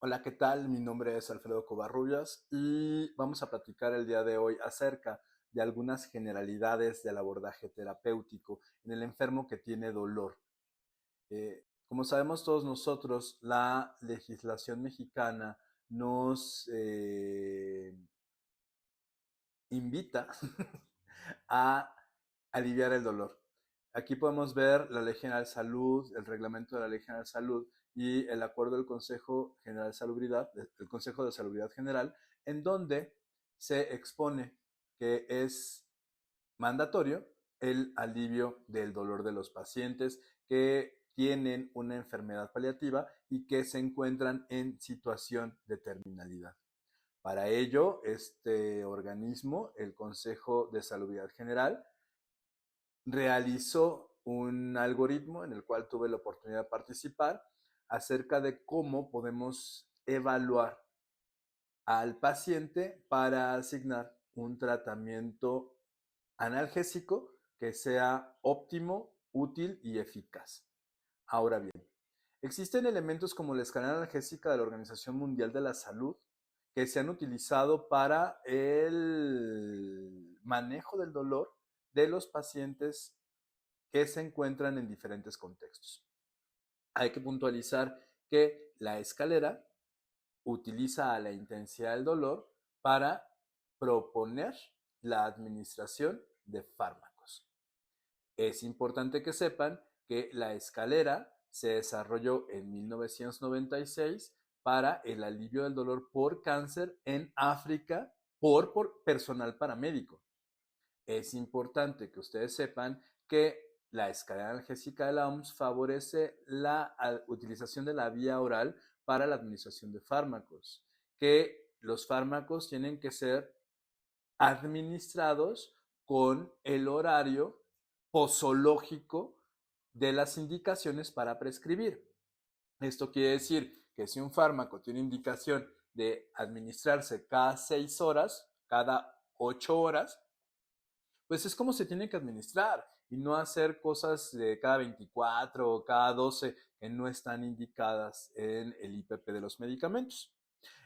Hola, ¿qué tal? Mi nombre es Alfredo Covarrubias y vamos a platicar el día de hoy acerca de algunas generalidades del abordaje terapéutico en el enfermo que tiene dolor. Como sabemos todos nosotros, la legislación mexicana nos invita a aliviar el dolor. Aquí podemos ver la Ley General de Salud, el reglamento de la Ley General de Salud y el acuerdo del Consejo General de Salubridad, del Consejo de Salubridad General, en donde se expone que es mandatorio el alivio del dolor de los pacientes que tienen una enfermedad paliativa y que se encuentran en situación de terminalidad. Para ello, este organismo, el Consejo de Salubridad General, realizó un algoritmo en el cual tuve la oportunidad de participar acerca de cómo podemos evaluar al paciente para asignar un tratamiento analgésico que sea óptimo, útil y eficaz. Ahora bien, existen elementos como la escala analgésica de la Organización Mundial de la Salud que se han utilizado para el manejo del dolor de los pacientes que se encuentran en diferentes contextos. Hay que puntualizar que la escalera utiliza a la intensidad del dolor para proponer la administración de fármacos. Es importante que sepan que la escalera se desarrolló en 1996 para el alivio del dolor por cáncer en África por personal paramédico. Es importante que ustedes sepan que la escalera analgésica de la OMS favorece la utilización de la vía oral para la administración de fármacos, que los fármacos tienen que ser administrados con el horario posológico de las indicaciones para prescribir. Esto quiere decir que si un fármaco tiene indicación de administrarse cada 6 horas, cada 8 horas, pues es como se tiene que administrar y no hacer cosas de cada 24 o cada 12 que no están indicadas en el IPP de los medicamentos.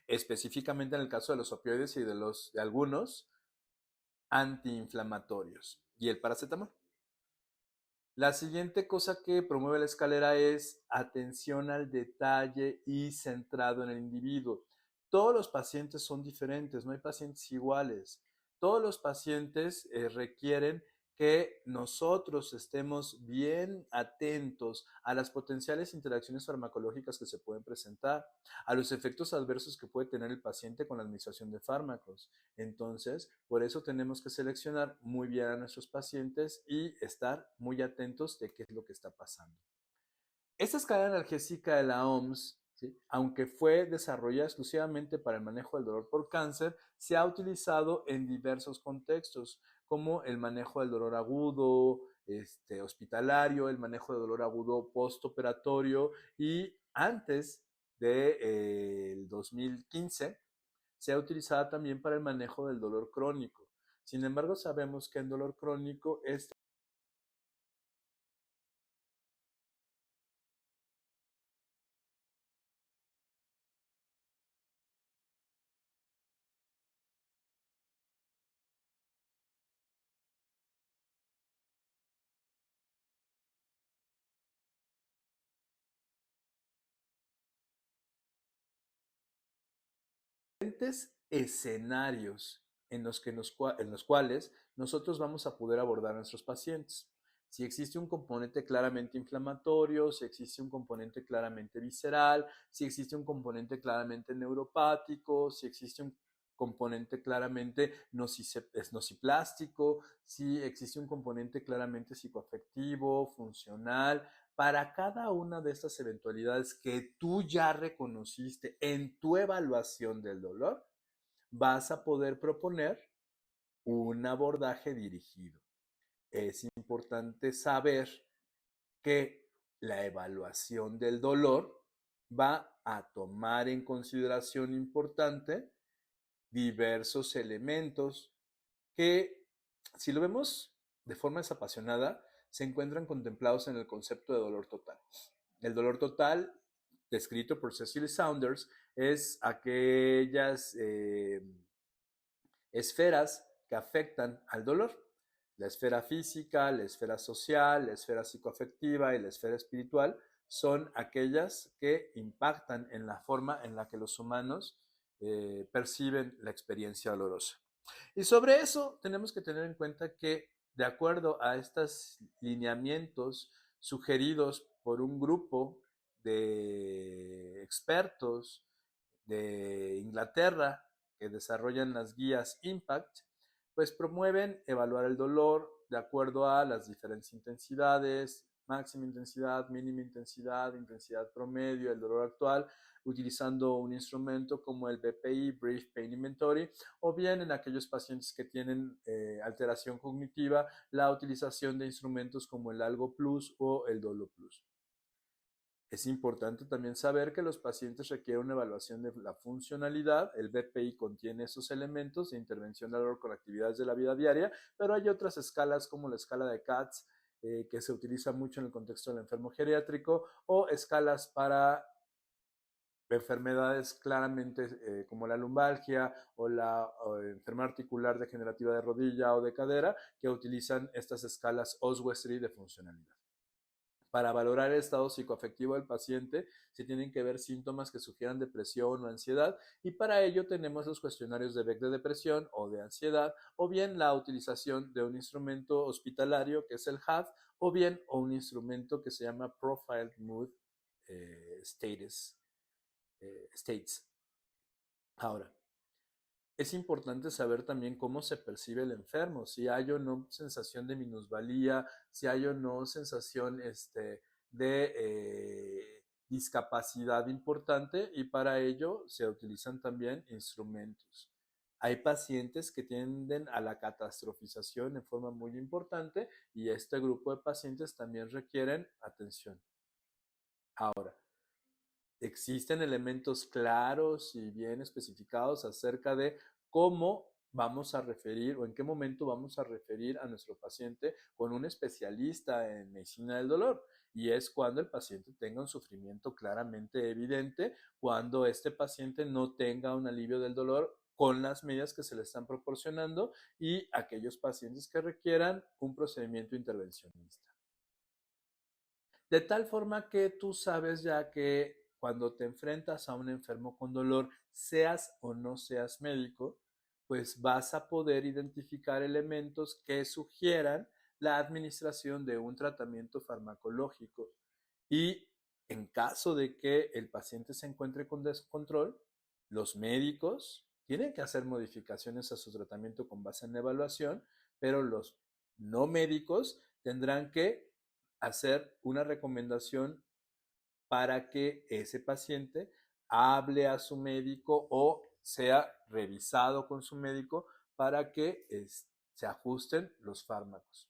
Específicamente en el caso de los opioides y de algunos antiinflamatorios y el paracetamol. La siguiente cosa que promueve la escalera es atención al detalle y centrado en el individuo. Todos los pacientes son diferentes, no hay pacientes iguales. Todos los pacientes requieren que nosotros estemos bien atentos a las potenciales interacciones farmacológicas que se pueden presentar, a los efectos adversos que puede tener el paciente con la administración de fármacos. Entonces, por eso tenemos que seleccionar muy bien a nuestros pacientes y estar muy atentos de qué es lo que está pasando. Esta escala analgésica de la OMS, ¿sí?, aunque fue desarrollada exclusivamente para el manejo del dolor por cáncer, se ha utilizado en diversos contextos, como el manejo del dolor agudo, hospitalario, el manejo de dolor agudo postoperatorio y antes del 2015 se ha utilizado también para el manejo del dolor crónico. Sin embargo, sabemos que en dolor crónico diferentes escenarios en los cuales nosotros vamos a poder abordar a nuestros pacientes. Si existe un componente claramente inflamatorio, si existe un componente claramente visceral, si existe un componente claramente neuropático, si existe un componente claramente nociplástico, si existe un componente claramente psicoafectivo, funcional. Para cada una de estas eventualidades que tú ya reconociste en tu evaluación del dolor, vas a poder proponer un abordaje dirigido. Es importante saber que la evaluación del dolor va a tomar en consideración importante diversos elementos que, si lo vemos de forma desapasionada, se encuentran contemplados en el concepto de dolor total. El dolor total descrito por Cecily Saunders, es aquellas esferas que afectan al dolor. La esfera física, la esfera social, la esfera psicoafectiva y la esfera espiritual son aquellas que impactan en la forma en la que los humanos perciben la experiencia dolorosa. Y sobre eso tenemos que tener en cuenta que, de acuerdo a estos lineamientos sugeridos por un grupo de expertos de Inglaterra que desarrollan las guías Impact, pues promueven evaluar el dolor de acuerdo a las diferentes intensidades, máxima intensidad, mínima intensidad, intensidad promedio, el dolor actual, utilizando un instrumento como el BPI, Brief Pain Inventory, o bien en aquellos pacientes que tienen alteración cognitiva, la utilización de instrumentos como el Algo Plus o el Dolo Plus. Es importante también saber que los pacientes requieren una evaluación de la funcionalidad. El BPI contiene esos elementos de intervención del dolor con actividades de la vida diaria, pero hay otras escalas como la escala de Katz, que se utiliza mucho en el contexto del enfermo geriátrico, o escalas para enfermedades claramente como la lumbalgia o la enfermedad articular degenerativa de rodilla o de cadera, que utilizan estas escalas Oswestry de funcionalidad. Para valorar el estado psicoafectivo del paciente se tienen que ver síntomas que sugieran depresión o ansiedad, y para ello tenemos los cuestionarios de Beck de depresión o de ansiedad, o bien la utilización de un instrumento hospitalario que es el HAD, o bien un instrumento que se llama Profiled Mood States. Ahora, es importante saber también cómo se percibe el enfermo, si hay o no sensación de minusvalía, si hay o no sensación de discapacidad importante, y para ello se utilizan también instrumentos. Hay pacientes que tienden a la catastrofización en forma muy importante, y este grupo de pacientes también requieren atención. Ahora, existen elementos claros y bien especificados acerca de cómo vamos a referir o en qué momento vamos a referir a nuestro paciente con un especialista en medicina del dolor. Y es cuando el paciente tenga un sufrimiento claramente evidente, cuando este paciente no tenga un alivio del dolor con las medidas que se le están proporcionando, y aquellos pacientes que requieran un procedimiento intervencionista. De tal forma que tú sabes ya que cuando te enfrentas a un enfermo con dolor, seas o no seas médico, pues vas a poder identificar elementos que sugieran la administración de un tratamiento farmacológico. Y en caso de que el paciente se encuentre con descontrol, los médicos tienen que hacer modificaciones a su tratamiento con base en la evaluación, pero los no médicos tendrán que hacer una recomendación para que ese paciente hable a su médico o sea revisado con su médico para que se ajusten los fármacos.